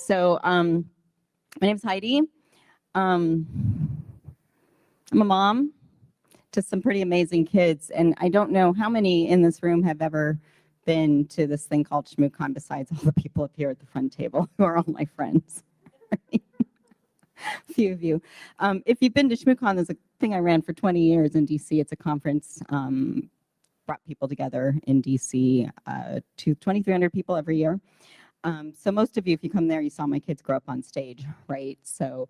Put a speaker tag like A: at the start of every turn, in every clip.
A: So my name is Heidi. I'm a mom to some pretty amazing kids, and I don't know how many in this room have ever been to this thing called ShmooCon besides all the people up here at the front table who are all my friends. A few of you. If you've been to ShmooCon, there's a thing I ran for 20 years in DC. It's a conference, brought people together in DC, to 2,300 people every year. So most of you, if you come there, you saw my kids grow up on stage, right? So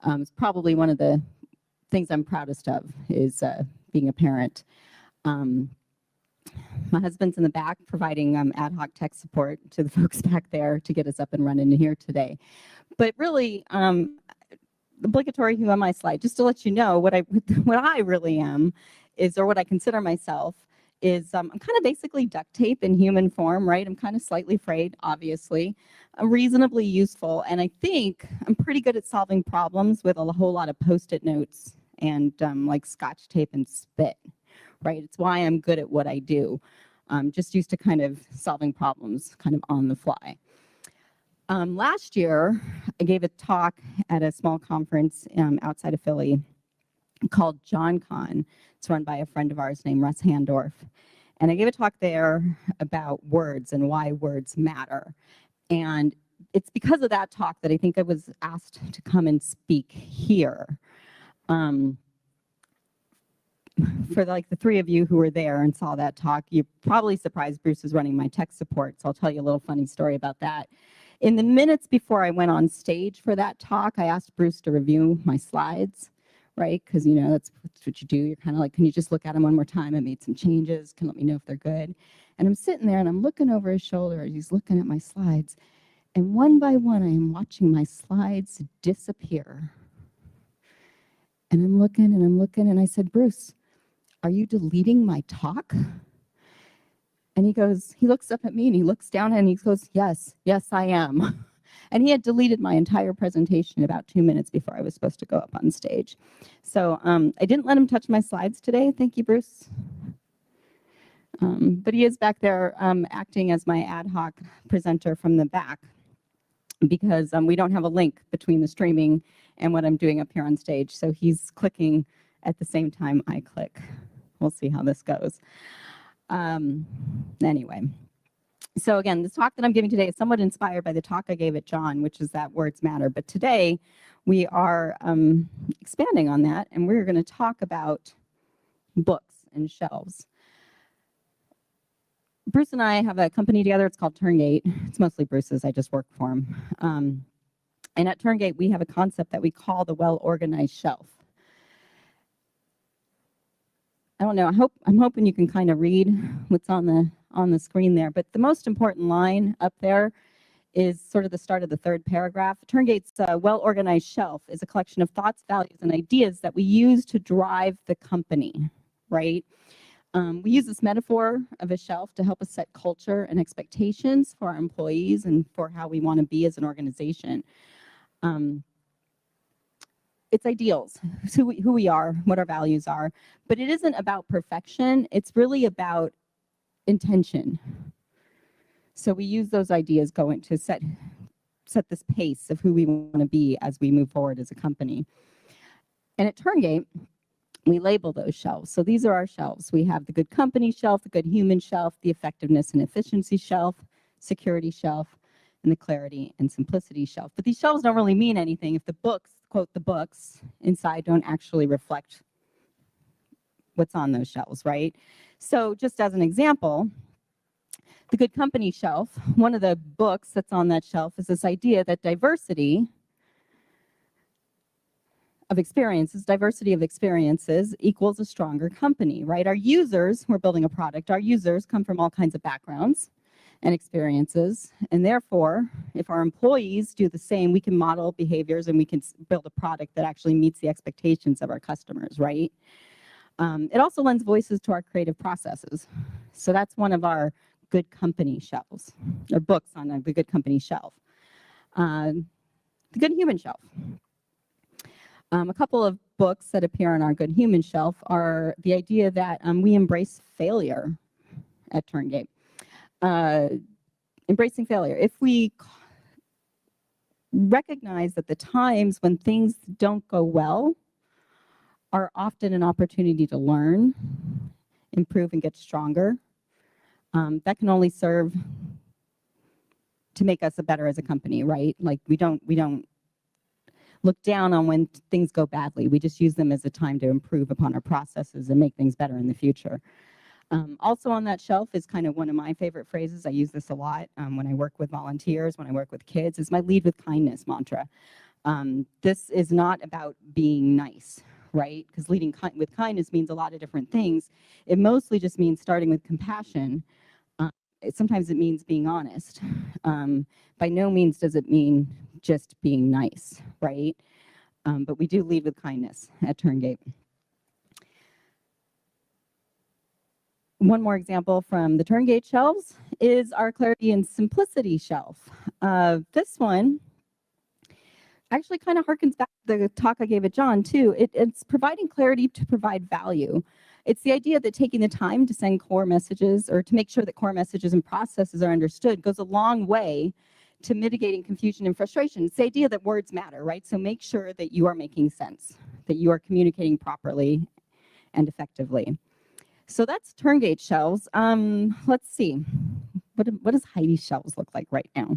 A: it's probably one of the things I'm proudest of is being a parent. My husband's in the back providing ad hoc tech support to the folks back there to get us up and running here today. But really, obligatory who am I slide, just to let you know what I really am is, or what I consider myself, is I'm kind of basically duct tape in human form, right? I'm kind of slightly frayed, obviously. I'm reasonably useful, and I think I'm pretty good at solving problems with a whole lot of Post-it notes and like Scotch tape and spit, right? It's why I'm good at what I do. I'm just used to kind of solving problems kind of on the fly. Last year, I gave a talk at a small conference outside of Philly called ShmooCon. It's run by a friend of ours named Russ Handorf. And I gave a talk there about words and why words matter. And it's because of that talk that I think I was asked to come and speak here. For like the three of you who were there and saw that talk, you're probably surprised Bruce is running my tech support. So I'll tell you a little funny story about that. In the minutes before I went on stage for that talk, I asked Bruce to review my slides, right? Because, you know, that's what you do. You're kind of like, can you just look at them one more time? I made some changes. Can let me know if they're good. And I'm sitting there and I'm looking over his shoulder as he's looking at my slides. And one by one, I am watching my slides disappear. And I'm looking and I said, Bruce, are you deleting my talk? And he looks up at me and he looks down and he goes, yes, I am. And he had deleted my entire presentation about 2 minutes before I was supposed to go up on stage. So I didn't let him touch my slides today. Thank you, Bruce. But he is back there acting as my ad hoc presenter from the back because we don't have a link between the streaming and what I'm doing up here on stage. So he's clicking at the same time I click. We'll see how this goes. Anyway, so again, the talk that I'm giving today is somewhat inspired by the talk I gave at John, which is that words matter. But today we are expanding on that, and we're going to talk about books and shelves. Bruce and I have a company together. It's called Turngate. It's mostly Bruce's. I just work for him. And at Turngate, we have a concept that we call the well-organized shelf. I don't know, I'm hoping you can kind of read what's on the screen there, but the most important line up there is sort of the start of the third paragraph. Turngate's well-organized shelf is a collection of thoughts, values, and ideas that we use to drive the company, right? We use this metaphor of a shelf to help us set culture and expectations for our employees and for how we want to be as an organization. It's ideals, it's who we are, what our values are, but it isn't about perfection. It's really about intention. So we use those ideas going to set this pace of who we want to be as we move forward as a company. And at Turngate, we label those shelves. So these are our shelves. We have the good company shelf, the good human shelf, the effectiveness and efficiency shelf, security shelf, and the clarity and simplicity shelf. But these shelves don't really mean anything if the books, quote, the books inside don't actually reflect what's on those shelves, right? So just as an example, the good company shelf, one of the books that's on that shelf is this idea that diversity of experiences equals a stronger company, right? Our users, we're building a product, our users come from all kinds of backgrounds and experiences, and therefore, if our employees do the same, we can model behaviors and we can build a product that actually meets the expectations of our customers, right? It also lends voices to our creative processes. So that's one of our good company shelves, or books on the good company shelf. The good human shelf. A couple of books that appear on our good human shelf are the idea that we embrace failure at Turngate. Embracing failure. If we recognize that the times when things don't go well are often an opportunity to learn, improve, and get stronger. That can only serve to make us better as a company, right? Like we don't look down on when things go badly. We just use them as a time to improve upon our processes and make things better in the future. Also on that shelf is kind of one of my favorite phrases. I use this a lot when I work with volunteers, when I work with kids, is my lead with kindness mantra. This is not about being nice, right? Because leading with kindness means a lot of different things. It mostly just means starting with compassion. Sometimes it means being honest. By no means does it mean just being nice, right? But we do lead with kindness at Turngate. One more example from the Turngate shelves is our Clarity and Simplicity shelf. This one actually kind of harkens back to the talk I gave at John too. It's providing clarity to provide value. It's the idea that taking the time to send core messages or to make sure that core messages and processes are understood goes a long way to mitigating confusion and frustration. It's the idea that words matter, right? So make sure that you are making sense, that you are communicating properly and effectively. So that's Turngate shelves. Let's see. What does Heidi's shelves look like right now?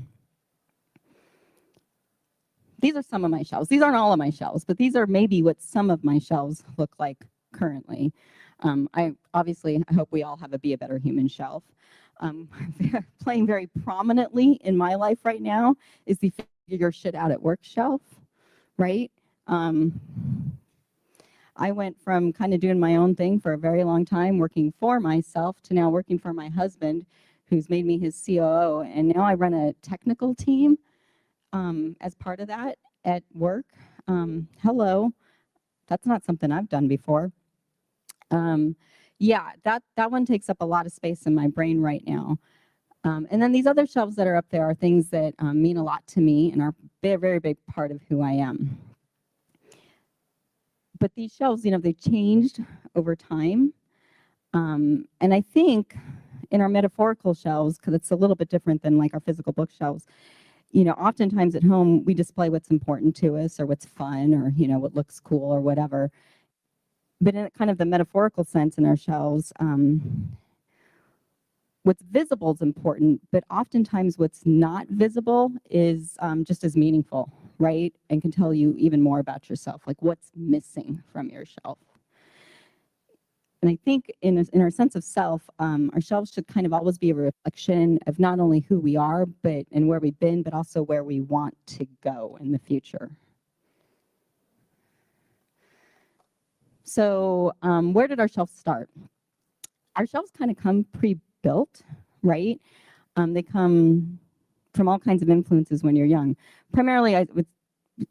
A: These are some of my shelves. These aren't all of my shelves, but these are maybe what some of my shelves look like currently. I hope we all have a Be a Better Human shelf. Playing very prominently in my life right now is the Figure Your Shit Out at Work shelf, right? I went from kind of doing my own thing for a very long time, working for myself, to now working for my husband, who's made me his COO, and now I run a technical team as part of that at work. Hello, that's not something I've done before. Yeah, that one takes up a lot of space in my brain right now. And then these other shelves that are up there are things that mean a lot to me and are a very, very big part of who I am. But these shelves, they've changed over time. And I think in our metaphorical shelves, because it's a little bit different than like our physical bookshelves, oftentimes at home we display what's important to us or what's fun or, what looks cool or whatever. But in kind of the metaphorical sense in our shelves, what's visible is important, but oftentimes what's not visible is just as meaningful, right? And can tell you even more about yourself, like what's missing from your shelf. And I think in our sense of self, our shelves should kind of always be a reflection of not only who we are and where we've been, but also where we want to go in the future. So where did our shelves start? Our shelves kind of come pre-built, right? They come from all kinds of influences when you're young. Primarily, it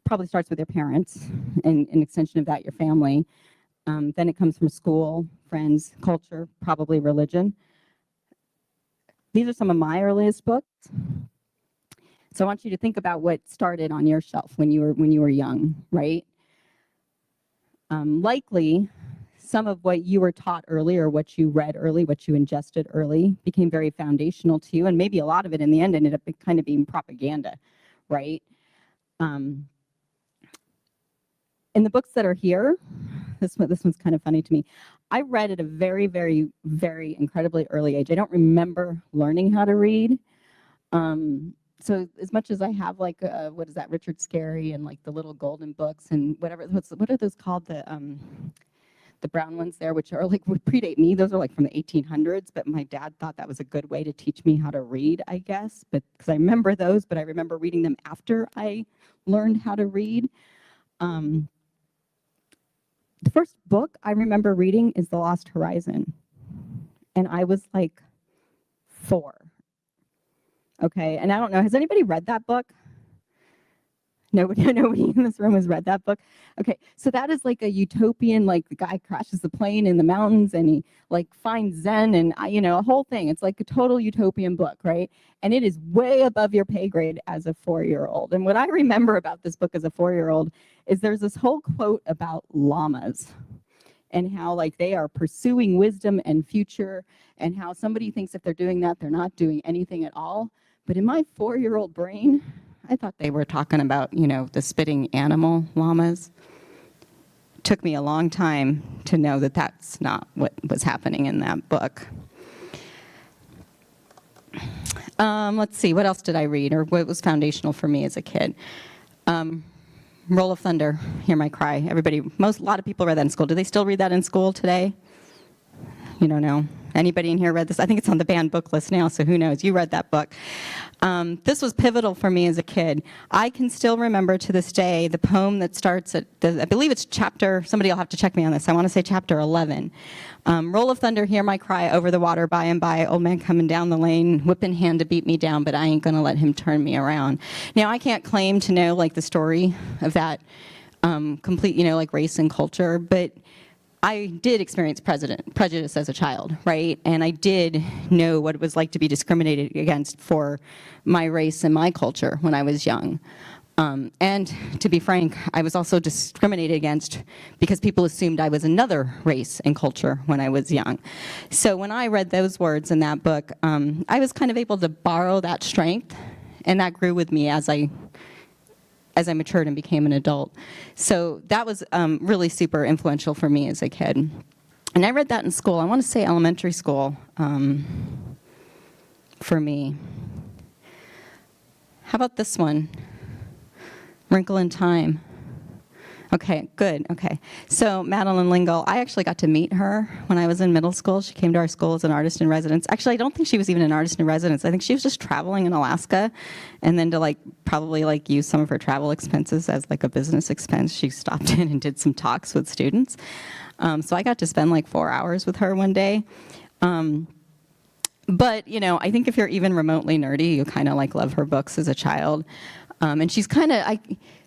A: probably starts with your parents, and an extension of that, your family. Then it comes from school, friends, culture, probably religion. These are some of my earliest books. So I want you to think about what started on your shelf when you were young, right? Likely, some of what you were taught early or what you read early, what you ingested early, became very foundational to you, and maybe a lot of it in the end ended up kind of being propaganda, right? In the books that are here, this one's kind of funny to me. I read at a very, very, very incredibly early age. I don't remember learning how to read. So as much as I have like, what is that, Richard Scarry and like the little golden books and whatever, what are those called? The brown ones there, which are like, would predate me. Those are like from the 1800s, but my dad thought that was a good way to teach me how to read, I guess. But because I remember those, but I remember reading them after I learned how to read. The first book I remember reading is The Lost Horizon. And I was like 4. Okay, and I don't know, has anybody read that book? Nobody in this room has read that book? Okay, so that is like a utopian, like the guy crashes the plane in the mountains and he like finds Zen and, a whole thing. It's like a total utopian book, right? And it is way above your pay grade as a 4-year-old. And what I remember about this book as a 4-year-old is there's this whole quote about llamas and how like they are pursuing wisdom and future, and how somebody thinks if they're doing that, they're not doing anything at all. But in my 4-year-old brain, I thought they were talking about, the spitting animal llamas. Took me a long time to know that that's not what was happening in that book. Let's see, what else did I read, or what was foundational for me as a kid? Roll of Thunder, Hear My Cry. A lot of people read that in school. Do they still read that in school today? You don't know. Anybody in here read this? I think it's on the banned book list now, so who knows? You read that book. This was pivotal for me as a kid. I can still remember to this day the poem that starts at, I believe it's chapter, somebody will have to check me on this, I want to say chapter 11. Roll of thunder, hear my cry, over the water by and by, old man coming down the lane, whip in hand to beat me down, but I ain't going to let him turn me around. Now, I can't claim to know, the story of that complete, race and culture, but I did experience prejudice as a child, right? And I did know what it was like to be discriminated against for my race and my culture when I was young. And to be frank, I was also discriminated against because people assumed I was another race and culture when I was young. So when I read those words in that book, I was kind of able to borrow that strength, and that grew with me as I matured and became an adult. So that was really super influential for me as a kid. And I read that in school. I want to say elementary school for me. How about this one? Wrinkle in Time. Okay, good, okay. So Madeline Lingle, I actually got to meet her when I was in middle school. She came to our school as an artist in residence. Actually, I don't think she was even an artist in residence. I think she was just traveling in Alaska, and then to probably use some of her travel expenses as a business expense, she stopped in and did some talks with students. So I got to spend 4 hours with her one day. But, I think if you're even remotely nerdy, you kind of love her books as a child. And she's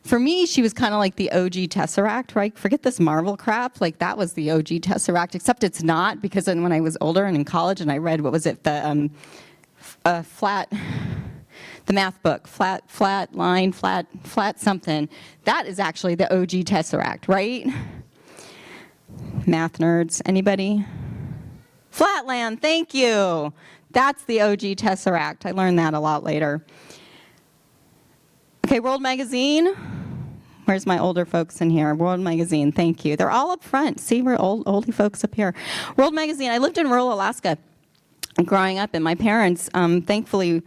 A: for me, she was kind of like the OG Tesseract, right? Forget this Marvel crap. That was the OG Tesseract, except it's not, because then when I was older and in college and I read, what was it, the math book, flat line, flat something. That is actually the OG Tesseract, right? Math nerds, anybody? Flatland, thank you. That's the OG Tesseract. I learned that a lot later. Okay, World Magazine. Where's my older folks in here? World Magazine, thank you. They're all up front. See, we're oldie folks up here. World Magazine, I lived in rural Alaska growing up, and my parents, thankfully,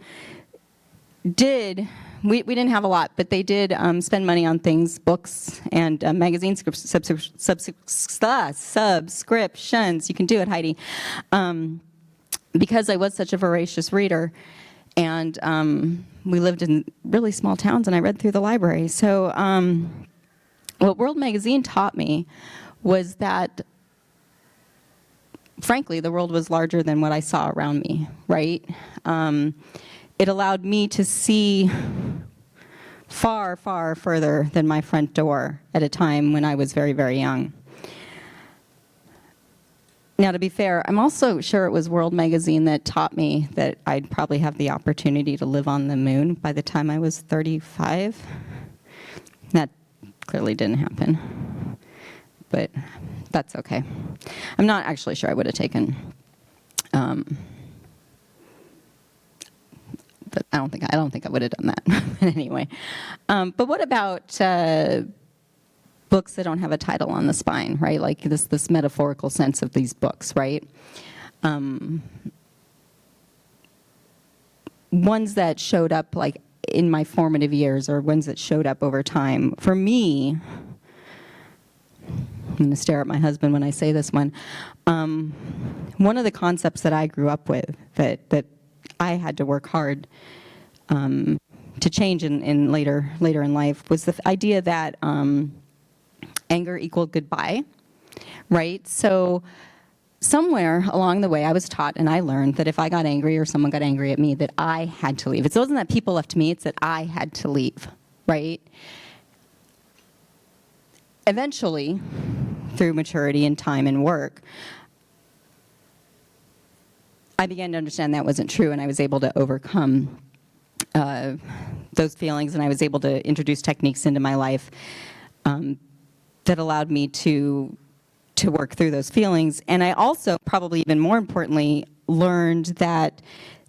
A: we didn't have a lot, but they did spend money on things, books, and magazine subscriptions. You can do it, Heidi. Because I was such a voracious reader, and we lived in really small towns, and I read through the library. So what World Magazine taught me was that, frankly, the world was larger than what I saw around me, right? It allowed me to see far, far further than my front door at a time when I was very, very young. Now, to be fair, I'm also sure it was World Magazine that taught me that I'd probably have the opportunity to live on the moon by the time I was 35. That clearly didn't happen, but that's okay. I'm not actually sure I would have taken, but I don't think I would have done that anyway. But what about books that don't have a title on the spine, right? This metaphorical sense of these books, right? Ones that showed up in my formative years, or ones that showed up over time. For me, I'm going to stare at my husband when I say this one. One of the concepts that I grew up with that I had to work hard to change in later in life was the idea that anger equaled goodbye, right? So somewhere along the way, I was taught and I learned that if I got angry or someone got angry at me, that I had to leave. It wasn't that people left me, it's that I had to leave, right? Eventually, through maturity and time and work, I began to understand that wasn't true, and I was able to overcome those feelings, and I was able to introduce techniques into my life that allowed me to work through those feelings. And I also, probably even more importantly, learned that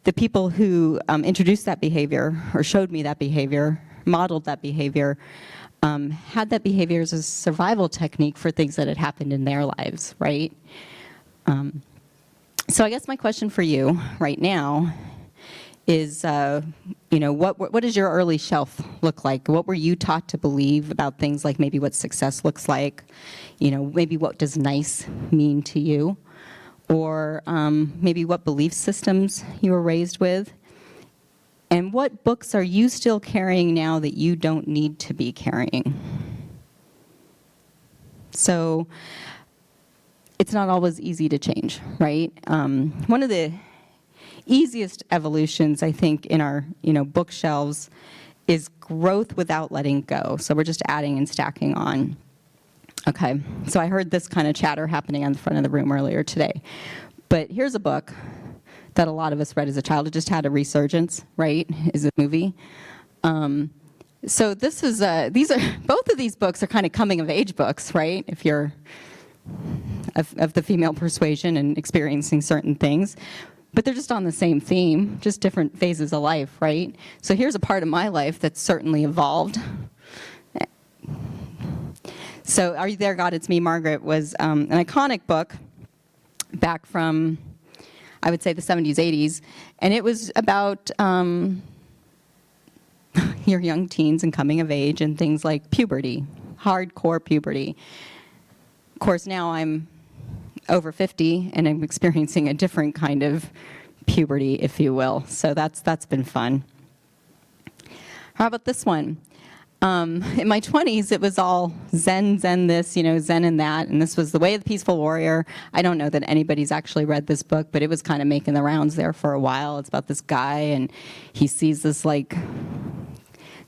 A: the people who introduced that behavior or showed me that behavior modeled that behavior had that behavior as a survival technique for things that had happened in their lives, right? So I guess my question for you right now is, what does your early shelf look like? What were you taught to believe about things like maybe what success looks like? Maybe what does nice mean to you? Or maybe what belief systems you were raised with? And what books are you still carrying now that you don't need to be carrying? So it's not always easy to change, right? One of the easiest evolutions, I think, in our bookshelves is growth without letting go. So we're just adding and stacking on. Okay, so I heard this kind of chatter happening on the front of the room earlier today. But here's a book that a lot of us read as a child. It just had a resurgence, right? Is a movie. So this is both of these books are kind of coming of age books, right? If you're of the female persuasion and experiencing certain things. But they're just on the same theme, just different phases of life, right? So here's a part of my life that's certainly evolved. So Are You There, God? It's Me, Margaret was an iconic book back from, I would say, the 70s, 80s. And it was about your young teens and coming of age and things like puberty, hardcore puberty. Of course, now I'm over 50 and I'm experiencing a different kind of puberty, if you will. So that's been fun. How about this one? In my 20s, it was all Zen this, Zen and that, and this was The Way of the Peaceful Warrior. I don't know that anybody's actually read this book, but it was kind of making the rounds there for a while. It's about this guy, and he sees this,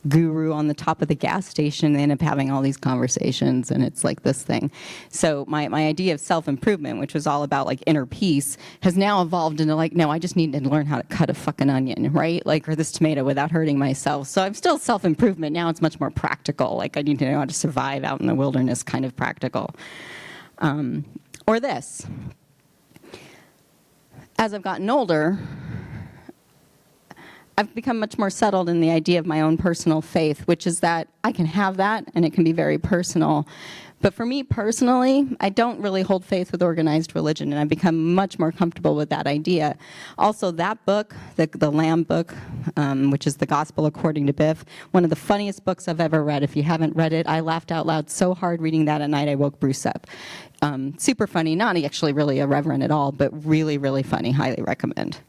A: guru on the top of the gas station. They end up having all these conversations, and it's like this thing. So my idea of self-improvement, which was all about inner peace, has now evolved into no, I just need to learn how to cut a fucking onion, right? Or this tomato without hurting myself. So I'm still self-improvement. Now it's much more practical. I need to know how to survive out in the wilderness, kind of practical. Or this. As I've gotten older, I've become much more settled in the idea of my own personal faith, which is that I can have that and it can be very personal. But for me personally, I don't really hold faith with organized religion, and I've become much more comfortable with that idea. Also, that book, the Lamb book, which is the Gospel According to Biff, one of the funniest books I've ever read. If you haven't read it, I laughed out loud so hard reading that at night I woke Bruce up. Super funny, not actually really irreverent at all, but really, really funny. Highly recommend.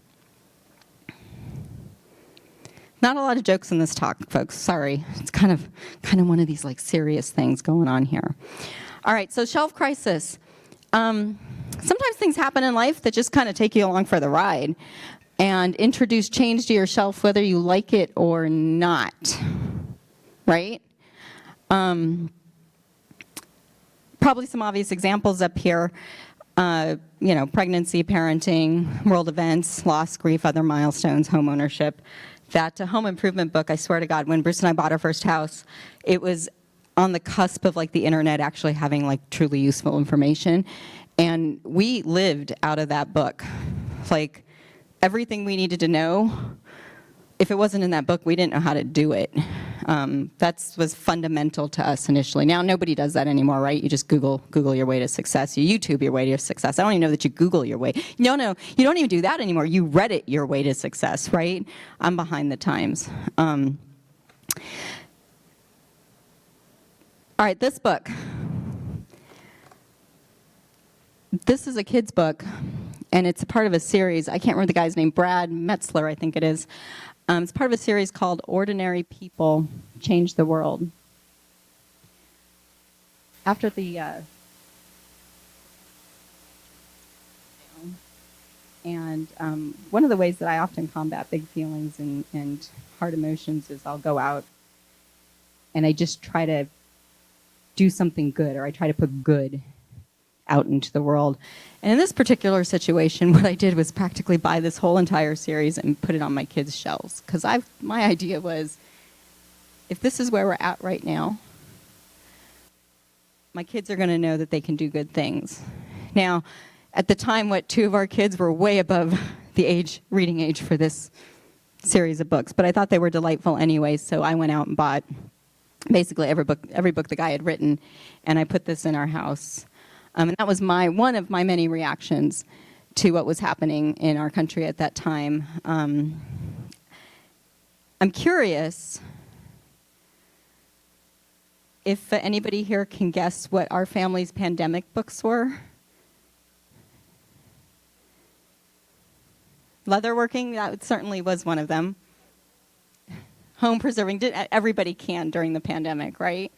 A: Not a lot of jokes in this talk, folks. Sorry. It's kind of one of these serious things going on here. All right, so shelf crisis. Sometimes things happen in life that just kind of take you along for the ride and introduce change to your shelf whether you like it or not. Right? Probably some obvious examples up here. Pregnancy, parenting, world events, loss, grief, other milestones, home ownership. That home improvement book, I swear to God, when Bruce and I bought our first house, it was on the cusp of the internet actually having truly useful information. And we lived out of that book. Everything we needed to know, if it wasn't in that book, we didn't know how to do it. That was fundamental to us initially. Now, nobody does that anymore, right? You just Google your way to success. You YouTube your way to success. I don't even know that you Google your way. No, you don't even do that anymore. You Reddit your way to success, right? I'm behind the times. All right, this book. This is a kid's book, and it's a part of a series. I can't remember the guy's name. Brad Metzler, I think it is. It's part of a series called Ordinary People Change the World. After the one of the ways that I often combat big feelings and hard emotions is I'll go out and I just try to do something good, or I try to put good out into the world. And in this particular situation, what I did was practically buy this whole entire series and put it on my kids' shelves. Because my idea was, if this is where we're at right now, my kids are going to know that they can do good things. Now, at the time, two of our kids were way above the reading age for this series of books, but I thought they were delightful anyway, so I went out and bought basically every book the guy had written, and I put this in our house. And that was one of my many reactions to what was happening in our country at that time. I'm curious if anybody here can guess what our family's pandemic books were. Leatherworking, that certainly was one of them. Home preserving, everybody can during the pandemic, right?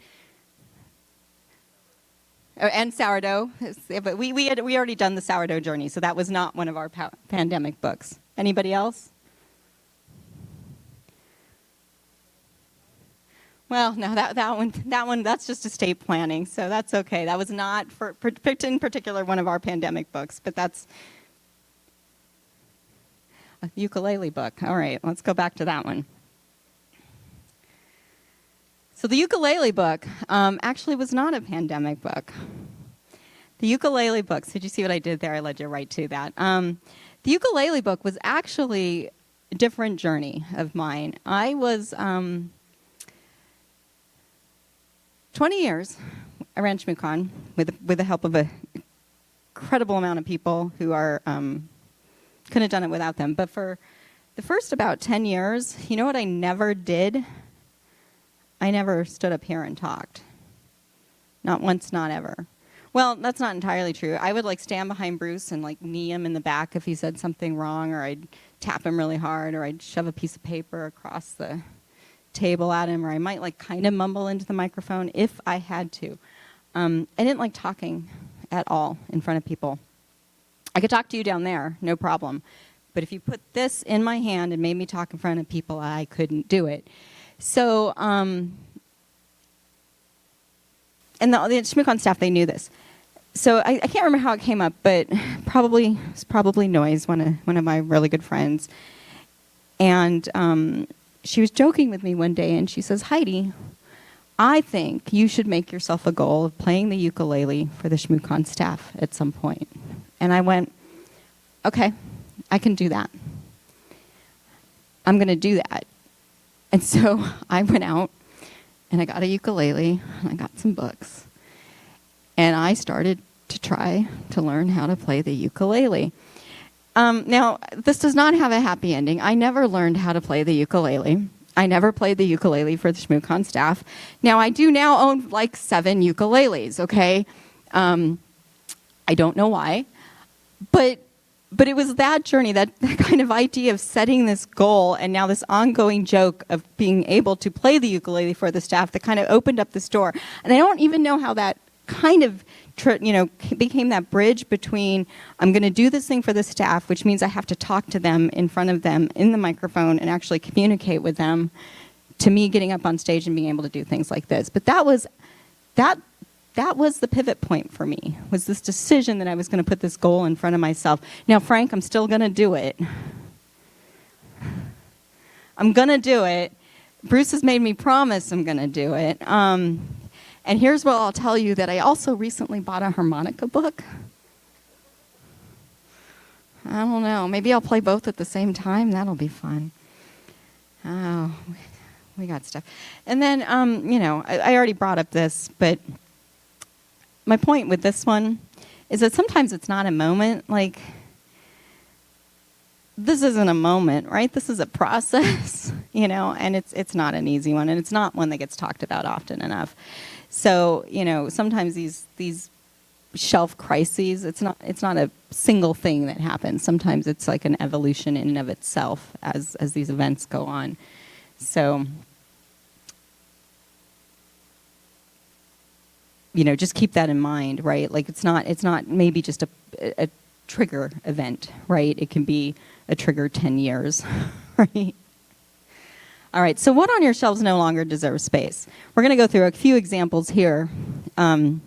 A: Oh, and sourdough, but we already done the sourdough journey, so that was not one of our pandemic books. Anybody else? Well, no, that one, that's just estate planning, so that's okay. That was not in particular one of our pandemic books, but that's a ukulele book. All right, let's go back to that one. So the ukulele book actually was not a pandemic book. The ukulele book, so did you see what I did there? I led you right to that. The ukulele book was actually a different journey of mine. I was 20 years, I ran ShmooCon with the help of an incredible amount of people who are couldn't have done it without them. But for the first about 10 years, you know what I never did? I never stood up here and talked. Not once, not ever. Well, that's not entirely true. I would stand behind Bruce and knee him in the back if he said something wrong, or I'd tap him really hard, or I'd shove a piece of paper across the table at him, or I might kind of mumble into the microphone if I had to. I didn't like talking at all in front of people. I could talk to you down there, no problem. But if you put this in my hand and made me talk in front of people, I couldn't do it. So, and the ShmooCon staff, they knew this. So I can't remember how it came up, but it's probably Noise, one of my really good friends. And she was joking with me one day, and she says, Heidi, I think you should make yourself a goal of playing the ukulele for the ShmooCon staff at some point. And I went, okay, I can do that. I'm going to do that. And so I went out, and I got a ukulele, and I got some books. And I started to try to learn how to play the ukulele. Now, this does not have a happy ending. I never learned how to play the ukulele. I never played the ukulele for the ShmooCon staff. Now, I do now own 7 ukuleles, okay? I don't know why. But it was that journey, that kind of idea of setting this goal and now this ongoing joke of being able to play the ukulele for the staff that kind of opened up this door. And I don't even know how that kind of became that bridge between I'm going to do this thing for the staff, which means I have to talk to them in front of them in the microphone and actually communicate with them, to me getting up on stage and being able to do things like this. But that was the pivot point for me, was this decision that I was going to put this goal in front of myself. Now, Frank, I'm still going to do it. I'm going to do it. Bruce has made me promise I'm going to do it. And here's what I'll tell you, that I also recently bought a harmonica book. I don't know. Maybe I'll play both at the same time. That'll be fun. Oh, we got stuff. And then, I already brought up this, but my point with this one is that sometimes it's not a moment. This isn't a moment, right? This is a process, and it's not an easy one, and it's not one that gets talked about often enough. So, sometimes these shelf crises, it's not a single thing that happens. Sometimes it's like an evolution in and of itself as these events go on. So, just keep that in mind, right? It's not maybe just a trigger event, right? It can be a trigger 10 years, right? All right, so what on your shelves no longer deserves space? We're going to go through a few examples here. But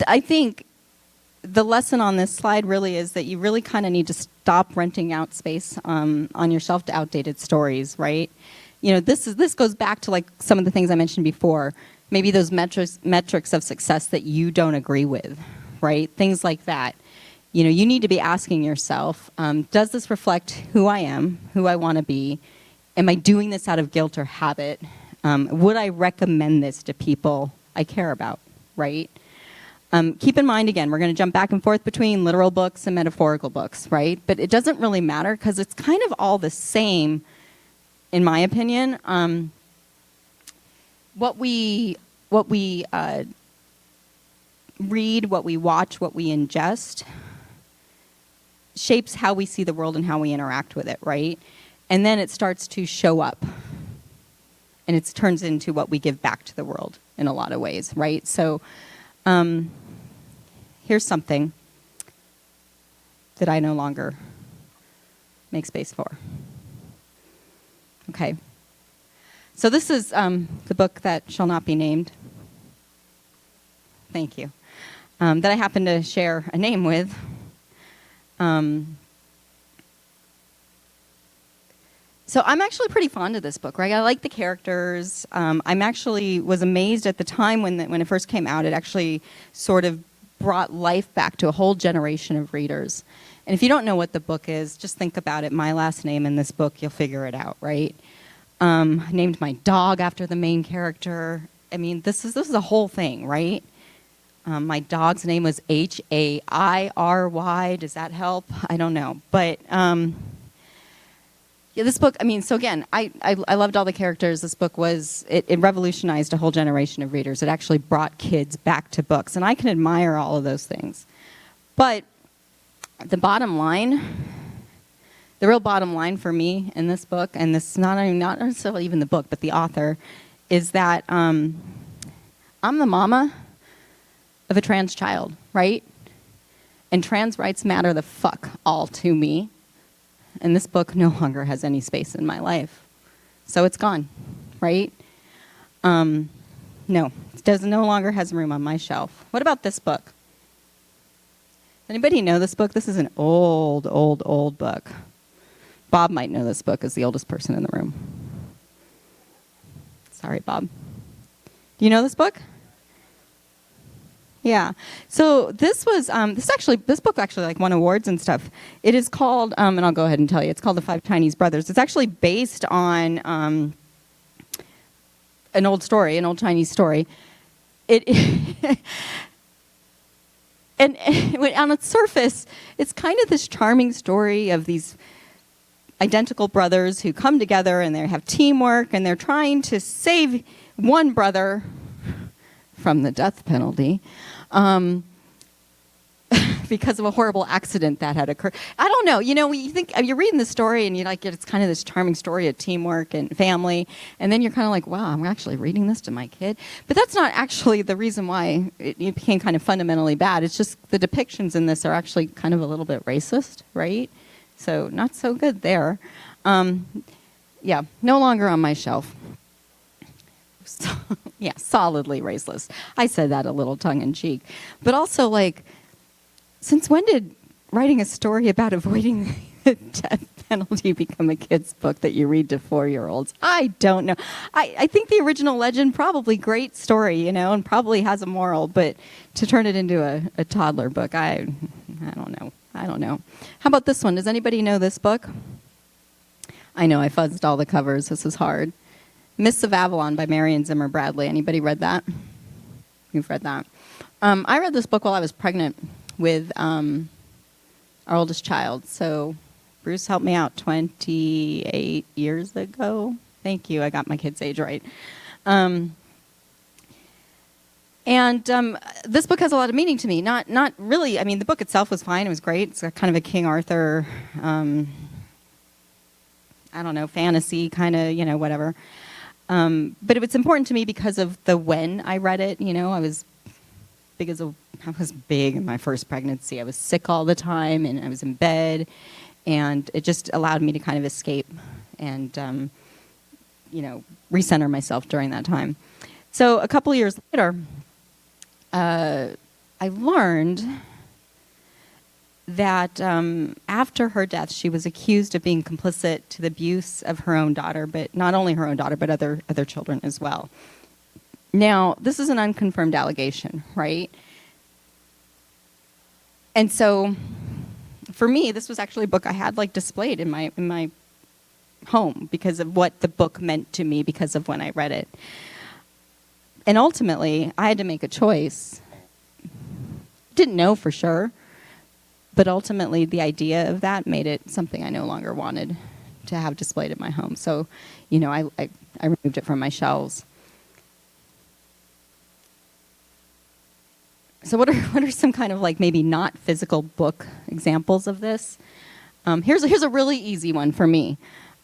A: I think the lesson on this slide really is that you really kind of need to stop renting out space on your shelf to outdated stories, right? This goes back to some of the things I mentioned before. Maybe those metrics of success that you don't agree with, right? Things like that. you need to be asking yourself, does this reflect who I am, who I want to be? Am I doing this out of guilt or habit? Would I recommend this to people I care about, right? Keep in mind, again, we're going to jump back and forth between literal books and metaphorical books, right? But it doesn't really matter because it's kind of all the same, in my opinion. What we read, what we watch, what we ingest shapes how we see the world and how we interact with it, right? And then it starts to show up. And it turns into what we give back to the world in a lot of ways, right? So here's something that I no longer make space for. Okay. So this is the book that shall not be named. Thank you. That I happen to share a name with. So I'm actually pretty fond of this book, right? I like the characters. I'm actually was amazed at the time when it first came out. It actually sort of brought life back to a whole generation of readers. And if you don't know what the book is, just think about it. My last name in this book, you'll figure it out, right? I named my dog after the main character. I mean, this is a whole thing, right? My dog's name was H-A-I-R-Y. Does that help? I don't know. But yeah, this book, I mean, so again, I loved all the characters. This book it revolutionized a whole generation of readers. It actually brought kids back to books. And I can admire all of those things. But the bottom line, the real bottom line for me in this book, and this is not necessarily even the book, but the author, is that I'm the mama of a trans child, right? And trans rights matter the fuck all to me. And this book no longer has any space in my life. So it's gone, right? No, it no longer has room on my shelf. What about this book? Does anybody know this book? This is an old book. Bob might know this book as the oldest person in the room. Sorry, Bob. Do you know this book? Yeah. So this was this book actually like won awards and stuff. It is called and I'll go ahead and tell you. It's called The Five Chinese Brothers. It's actually based on an old Chinese story. And on its surface, it's kind of this charming story of these identical brothers who come together and they have teamwork and they're trying to save one brother from the death penalty because of a horrible accident that had occurred. I don't know. You think you're reading the story and it's kind of this charming story of teamwork and family, and then you're kind of like, wow, I'm actually reading this to my kid. But that's not actually the reason why it became kind of fundamentally bad. It's just the depictions in this are actually kind of a little bit racist, right? So not so good there. Yeah, no longer on my shelf. Yeah, solidly racist. I said that a little tongue-in-cheek. But also, since when did writing a story about avoiding the death penalty become a kid's book that you read to 4-year-olds? I don't know. I think the original legend, probably great story, and probably has a moral, but to turn it into a toddler book, I don't know. I don't know. How about this one? Does anybody know this book? I know, I fuzzed all the covers. This is hard. Mists of Avalon by Marion Zimmer Bradley. Anybody read that? You've read that. I read this book while I was pregnant with our oldest child. So Bruce helped me out 28 years ago. Thank you. I got my kid's age right. And this book has a lot of meaning to me. Not really. I mean, the book itself was fine. It was great. It's kind of a King Arthur, I don't know, fantasy kind of, whatever. But it was important to me because of the when I read it. I was big in my first pregnancy. I was sick all the time, and I was in bed, and it just allowed me to kind of escape and, recenter myself during that time. So a couple of years later, I learned that after her death, she was accused of being complicit to the abuse of her own daughter, but not only her own daughter, but other children as well. Now, this is an unconfirmed allegation, right? And so for me, this was actually a book I had like displayed in my home because of what the book meant to me because of when I read it. And ultimately, I had to make a choice. Didn't know for sure, but ultimately the idea of that made it something I no longer wanted to have displayed in my home. So, you know, I removed it from my shelves. So what are some kind of like maybe not physical book examples of this? Here's a really easy one for me.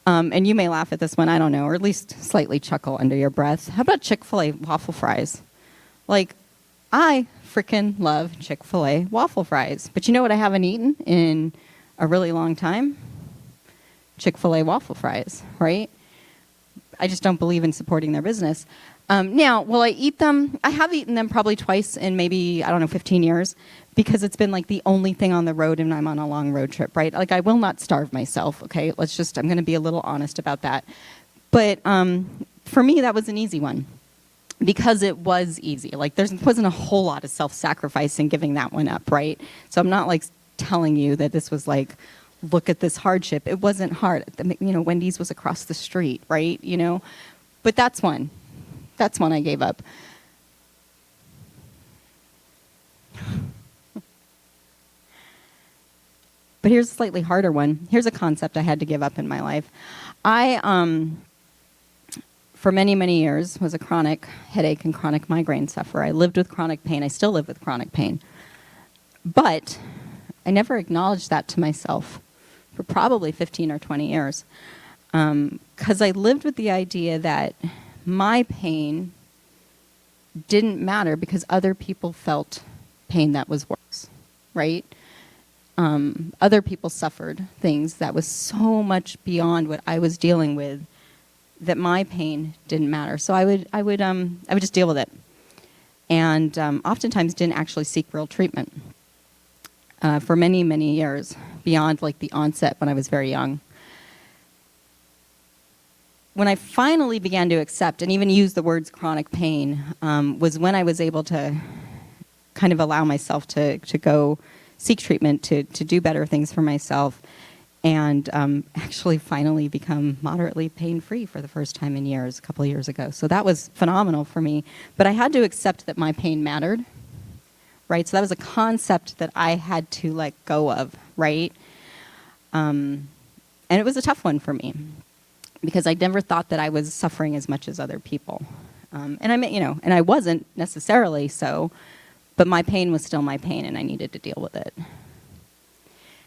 A: And you may laugh at this one, I don't know, or at least slightly chuckle under your breath. How about Chick-fil-A waffle fries? Like, I freaking love Chick-fil-A waffle fries. But you know what I haven't eaten in a really long time? Chick-fil-A waffle fries, right? I just don't believe in supporting their business. Now, will I eat them? I have eaten them probably twice in maybe, 15 years, because it's been like the only thing on the road and I'm on a long road trip, right? Like I will not starve myself, okay? I'm going to be a little honest about that. But for me, that was an easy one because it was easy. Like there wasn't a whole lot of self-sacrifice in giving that one up, right? So I'm not like telling you that this was like, look at this hardship. It wasn't hard. Wendy's was across the street, right? But that's one. That's one I gave up. But here's a slightly harder one. Here's a concept I had to give up in my life. I, for many, many years, was a chronic headache and chronic migraine sufferer. I lived with chronic pain. I still live with chronic pain. But I never acknowledged that to myself for probably 15 or 20 years. Because I lived with the idea that my pain didn't matter because other people felt pain that was worse, right? Other people suffered things that was so much beyond what I was dealing with that my pain didn't matter. So I would just deal with it, and oftentimes didn't actually seek real treatment for many, many years beyond like the onset when I was very young. When I finally began to accept and even use the words chronic pain was when I was able to kind of allow myself to go seek treatment, to do better things for myself, and actually finally become moderately pain-free for the first time in years, a couple of years ago. So that was phenomenal for me. But I had to accept that my pain mattered, right? So that was a concept that I had to let go of, right? And it was a tough one for me, because I never thought that I was suffering as much as other people. And I wasn't necessarily so, but my pain was still my pain and I needed to deal with it.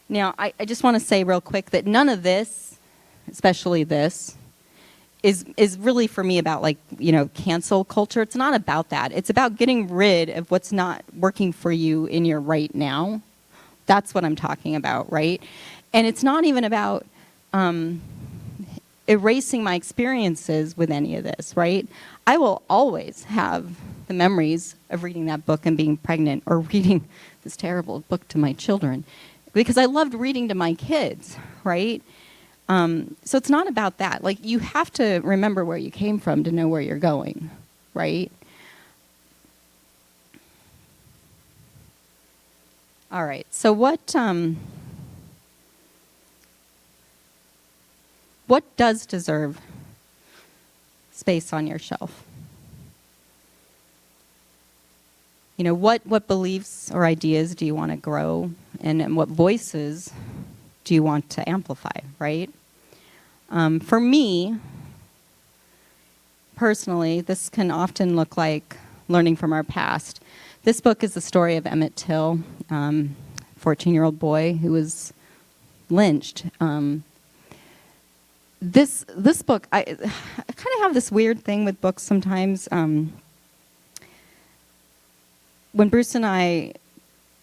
A: Now, I just want to say real quick that none of this, especially this, is really for me about cancel culture. It's not about that. It's about getting rid of what's not working for you in your right now. That's what I'm talking about, right? And it's not even about erasing my experiences with any of this, right? I will always have the memories of reading that book and being pregnant, or reading this terrible book to my children, because I loved reading to my kids, right? So it's not about that. Like, you have to remember where you came from to know where you're going, right? All right, so what does deserve space on your shelf? What beliefs or ideas do you want to grow, and what voices do you want to amplify, right? For me, personally, this can often look like learning from our past. This book is the story of Emmett Till, 14-year-old boy who was lynched. This book, I kind of have this weird thing with books sometimes. When Bruce and I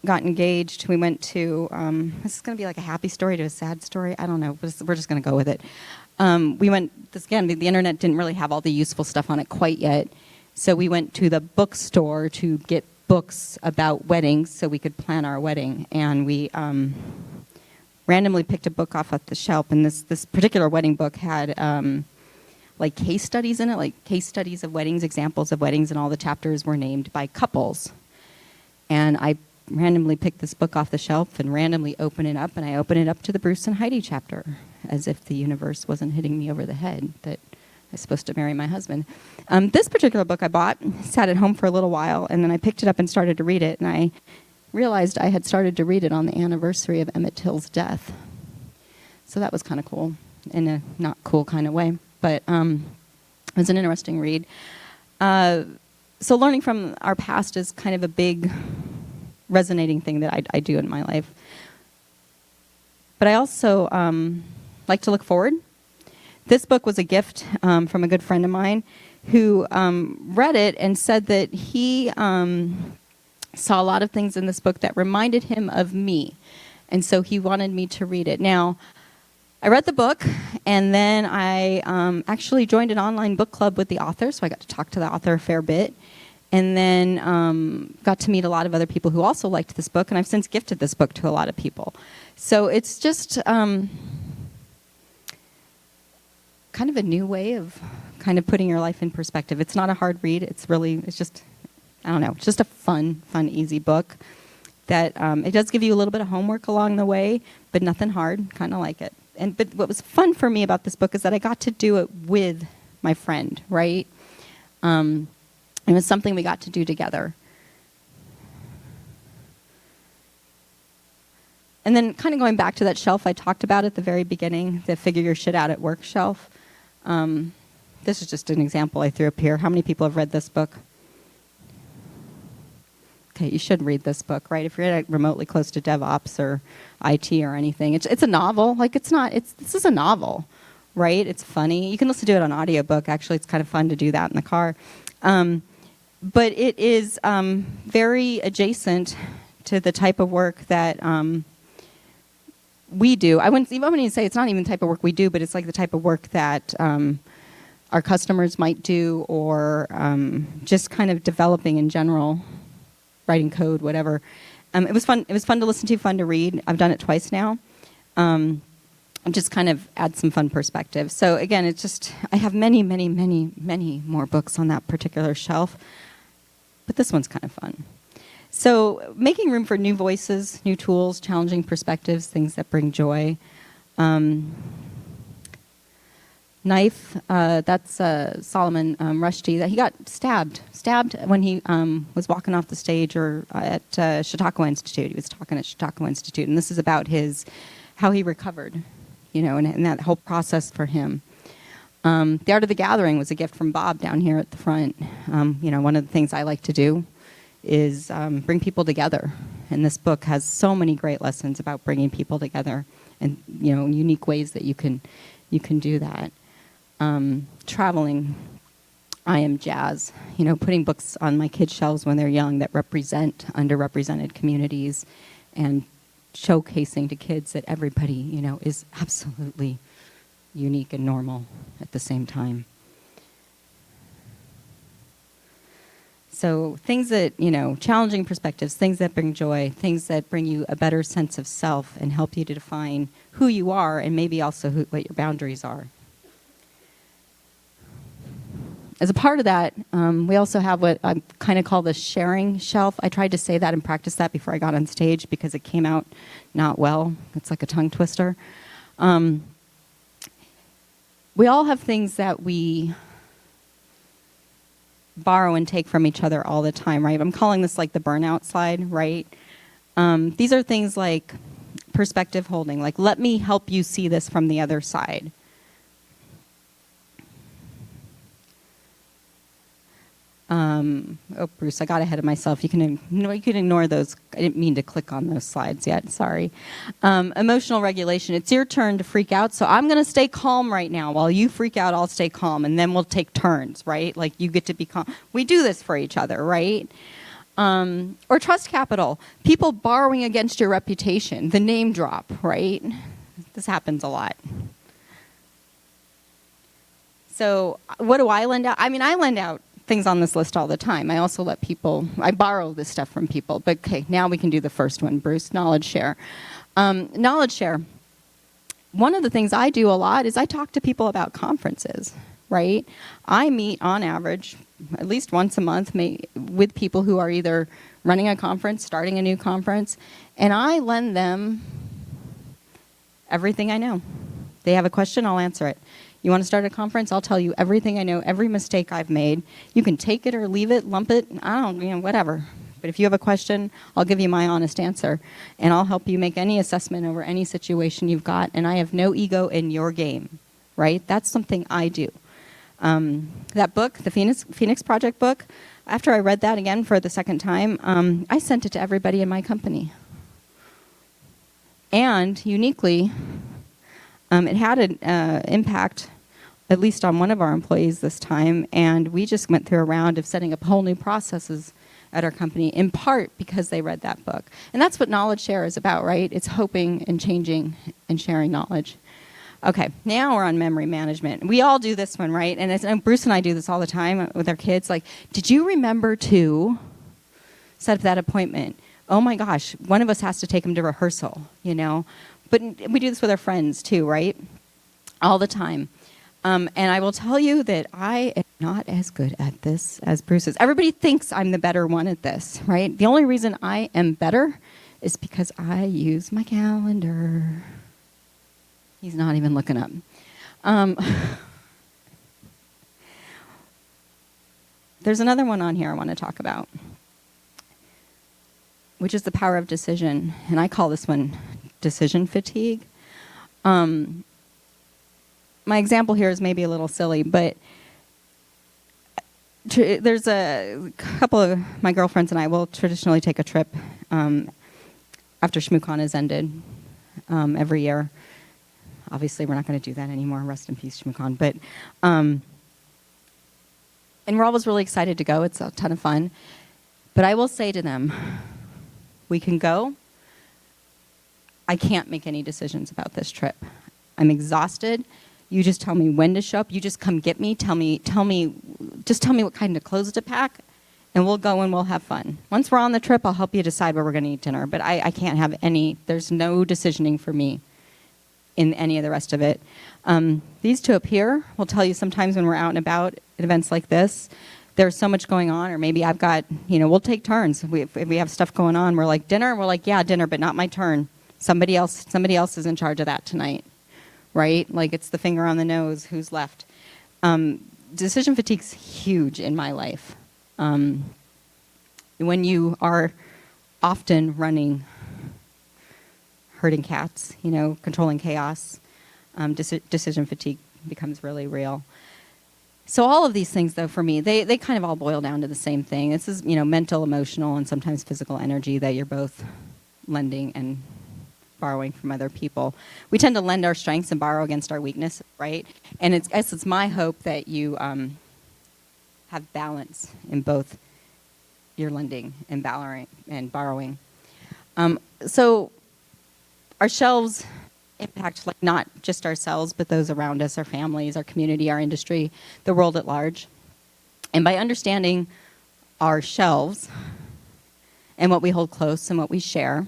A: got engaged, we went to, this is going to be like a happy story to a sad story. I don't know. We're just going to go with it. We went, the internet didn't really have all the useful stuff on it quite yet. So we went to the bookstore to get books about weddings so we could plan our wedding. And we randomly picked a book off the shelf. And this particular wedding book had like case studies in it, like case studies of weddings, examples of weddings, and all the chapters were named by couples. And I randomly pick this book off the shelf and randomly open it up, and I open it up to the Bruce and Heidi chapter, as if the universe wasn't hitting me over the head that I was supposed to marry my husband. This particular book I bought, sat at home for a little while, and then I picked it up and started to read it, and I realized I had started to read it on the anniversary of Emmett Till's death. So that was kind of cool, in a not cool kind of way, but it was an interesting read. So learning from our past is kind of a big resonating thing that I do in my life. But I also like to look forward. This book was a gift from a good friend of mine who read it and said that he saw a lot of things in this book that reminded him of me. And so he wanted me to read it. Now, I read the book, and then I actually joined an online book club with the author, so I got to talk to the author a fair bit, and then got to meet a lot of other people who also liked this book, and I've since gifted this book to a lot of people. So it's just kind of a new way of kind of putting your life in perspective. It's not a hard read. It's just, I don't know, it's just a fun, easy book that it does give you a little bit of homework along the way, but nothing hard, kind of like it. But what was fun for me about this book is that I got to do it with my friend, right? It was something we got to do together. And then kind of going back to that shelf I talked about at the very beginning, the figure your shit out at work shelf. This is just an example I threw up here. How many people have read this book? Okay, you should read this book, right? If you're remotely close to DevOps or IT or anything. It's a novel. This is a novel, right? It's funny. You can listen to it on audiobook. Actually, it's kind of fun to do that in the car. But it is very adjacent to the type of work that we do. I wouldn't even say it's not even the type of work we do, but it's like the type of work that our customers might do, or just kind of developing in general, writing code, whatever. It was fun. It was fun to listen to, fun to read. I've done it twice now. Just kind of add some fun perspective. So again, it's just, I have many more books on that particular shelf, but this one's kind of fun. So making room for new voices, new tools, challenging perspectives, things that bring joy. Knife, that's Solomon Rushdie. That he got stabbed when he was walking off the stage or at Chautauqua Institute. He was talking at Chautauqua Institute, and this is about how he recovered, and that whole process for him. The Art of the Gathering was a gift from Bob down here at the front. One of the things I like to do is bring people together, and this book has so many great lessons about bringing people together, and unique ways that you can do that. Traveling, I am jazz, putting books on my kids' shelves when they're young that represent underrepresented communities, and showcasing to kids that everybody, is absolutely unique and normal at the same time. So things that, challenging perspectives, things that bring joy, things that bring you a better sense of self and help you to define who you are, and maybe also what your boundaries are. As a part of that, we also have what I kind of call the sharing shelf. I tried to say that and practice that before I got on stage because it came out not well. It's like a tongue twister. We all have things that we borrow and take from each other all the time, right? I'm calling this like the burnout slide, right? These are things like perspective holding, like let me help you see this from the other side. Oh, Bruce, I got ahead of myself. You can ignore those. I didn't mean to click on those slides yet. Sorry. Emotional regulation. It's your turn to freak out, so I'm going to stay calm right now. While you freak out, I'll stay calm, and then we'll take turns, right? Like you get to be calm. We do this for each other, right? Or trust capital. People borrowing against your reputation. The name drop, right? This happens a lot. So what do I lend out? I mean, I lend out things on this list all the time. I also I borrow this stuff from people. But okay, now we can do the first one, Bruce, knowledge share. Knowledge share. One of the things I do a lot is I talk to people about conferences, right? I meet on average at least once a month with people who are either running a conference, starting a new conference, and I lend them everything I know. They have a question, I'll answer it. You want to start a conference? I'll tell you everything I know, every mistake I've made. You can take it or leave it, lump it, I don't, whatever. But if you have a question, I'll give you my honest answer. And I'll help you make any assessment over any situation you've got. And I have no ego in your game, right? That's something I do. That book, the Phoenix Project book, after I read that again for the second time, I sent it to everybody in my company. And uniquely, it had an impact, at least on one of our employees this time, and we just went through a round of setting up whole new processes at our company, in part because they read that book. And that's what Knowledge Share is about, right? It's hoping and changing and sharing knowledge. Okay, now we're on memory management. We all do this one, right? And Bruce and I do this all the time with our kids. Like, did you remember to set up that appointment? Oh my gosh, one of us has to take them to rehearsal, But we do this with our friends too, right? All the time. And I will tell you that I am not as good at this as Bruce is. Everybody thinks I'm the better one at this, right? The only reason I am better is because I use my calendar. He's not even looking up. There's another one on here I want to talk about, which is the power of decision. And I call this one decision fatigue. My example here is maybe a little silly, but there's a couple of my girlfriends and I will traditionally take a trip after ShmooCon has ended every year. Obviously, we're not going to do that anymore. Rest in peace, ShmooCon. But and we're always really excited to go. It's a ton of fun. But I will say to them, we can go. I can't make any decisions about this trip. I'm exhausted. You just tell me when to show up. You just come get me. Just tell me what kind of clothes to pack, and we'll go and we'll have fun. Once we're on the trip, I'll help you decide where we're going to eat dinner. But I can't have there's no decisioning for me in any of the rest of it. These two up here will tell you sometimes when we're out and about at events like this, there's so much going on, or maybe I've got, we'll take turns. If we have stuff going on, we're like, dinner? We're like, yeah, dinner, but not my turn. Somebody else is in charge of that tonight, right? Like it's the finger on the nose, who's left. Decision fatigue's huge in my life. When you are often running herding cats, controlling chaos, decision fatigue becomes really real. So all of these things, though, for me, they kind of all boil down to the same thing. This is, mental, emotional, and sometimes physical energy that you're both lending and borrowing from other people. We tend to lend our strengths and borrow against our weakness, right? And it's my hope that you have balance in both your lending and borrowing. So our shelves impact not just ourselves, but those around us, our families, our community, our industry, the world at large. And by understanding our shelves and what we hold close and what we share,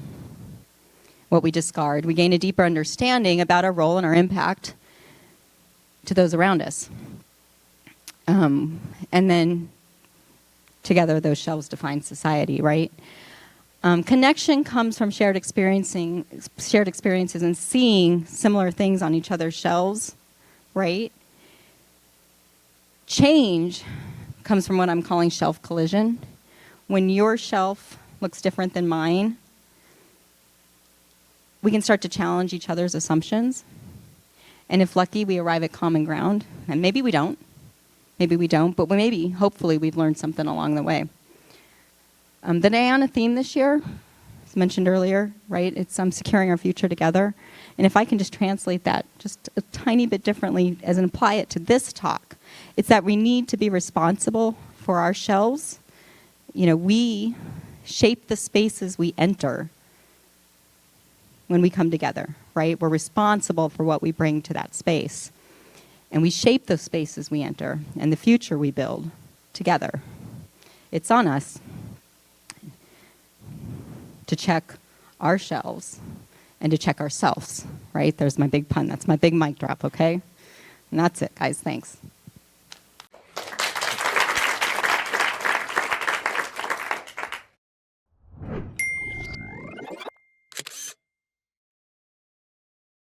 A: what we discard, we gain a deeper understanding about our role and our impact to those around us. And then together those shelves define society, right? Connection comes from shared experiences and seeing similar things on each other's shelves, right? Change comes from what I'm calling shelf collision. When your shelf looks different than mine, we can start to challenge each other's assumptions. And if lucky, we arrive at common ground. And maybe we don't. But hopefully, we've learned something along the way. The Diana theme this year, as mentioned earlier, right? It's securing our future together. And if I can just translate that just a tiny bit differently and apply it to this talk, it's that we need to be responsible for our shelves. We shape the spaces we enter when we come together, right? We're responsible for what we bring to that space. And we shape those spaces we enter and the future we build together. It's on us to check our shelves and to check ourselves, right? There's my big pun. That's my big mic drop, okay? And that's it, guys. Thanks.